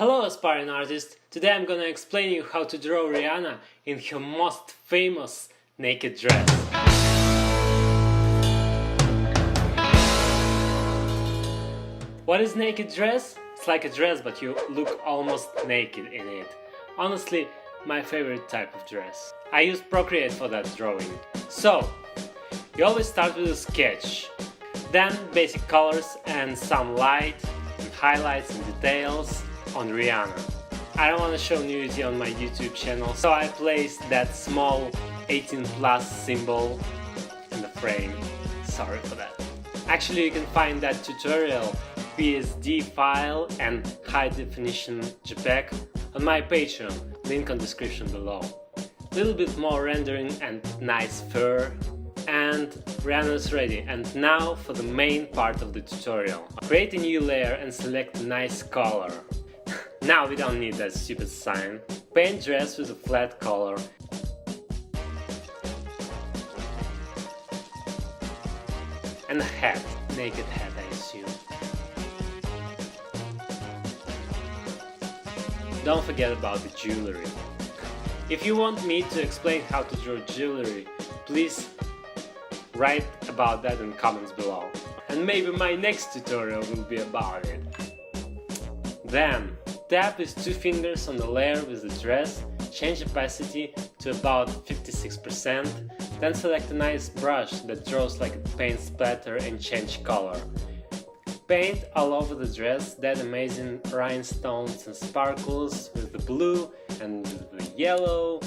Hello aspiring artist, today I'm gonna explain you how to draw Rihanna in her most famous naked dress. What is naked dress? It's like a dress but you look almost naked in it. Honestly, my favorite type of dress. I use Procreate for that drawing. So, you always start with a sketch, then basic colors and some light and highlights and details on Rihanna. I don't want to show nudity on my YouTube channel, so I placed that small 18+ symbol in the frame. Sorry for that. Actually, you can find that tutorial PSD file and high definition JPEG on my Patreon, link on description below. Little bit more rendering and nice fur, and Rihanna's ready. And now for the main part of the tutorial. Create a new layer and select a nice color. Now we don't need that stupid sign. Paint dress with a flat color. And a hat, naked hat I assume. Don't forget about the jewelry. If you want me to explain how to draw jewelry, please write about that in comments below. And maybe my next tutorial will be about it. Then, tap with 2 fingers on the layer with the dress, change opacity to about 56%, then select a nice brush that draws like a paint splatter and change color. Paint all over the dress that amazing rhinestones and sparkles with the blue and the yellow,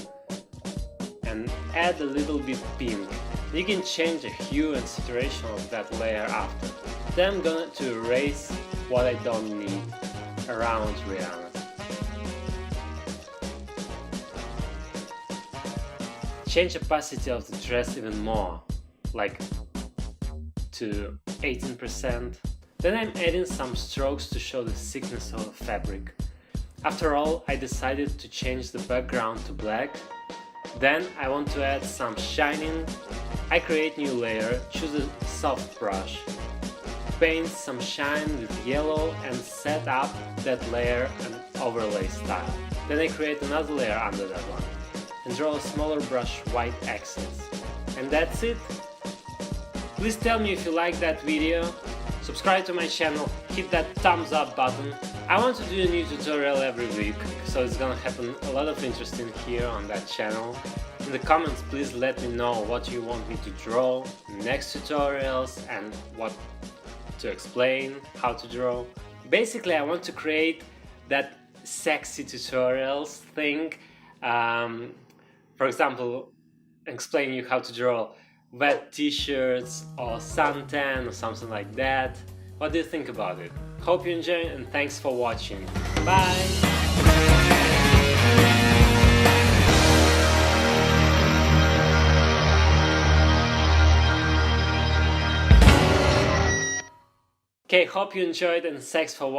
and add a little bit pink. You can change the hue and saturation of that layer after. Then I'm going to erase what I don't need around Rihanna. Change opacity of the dress even more, like to 18%. Then I'm adding some strokes to show the thickness of the fabric. After all, I decided to change the background to black. Then I want to add some shining. I create new layer, choose a soft brush, paint some shine with yellow and set up that layer an overlay style. Then I create another layer under that one and draw a smaller brush white accents. And that's it. Please tell me if you like that video, subscribe to my channel, hit that thumbs up button. I want to do a new tutorial every week, so it's gonna happen a lot of interesting here on that channel. In the comments, please let me know what you want me to draw in next tutorials and what to explain, how to draw. Basically, I want to create that sexy tutorials thing. For example, explaining you how to draw wet t-shirts or suntan or something like that. What do you think about it? Hope you enjoy and thanks for watching. Bye! Okay, hope you enjoyed and thanks for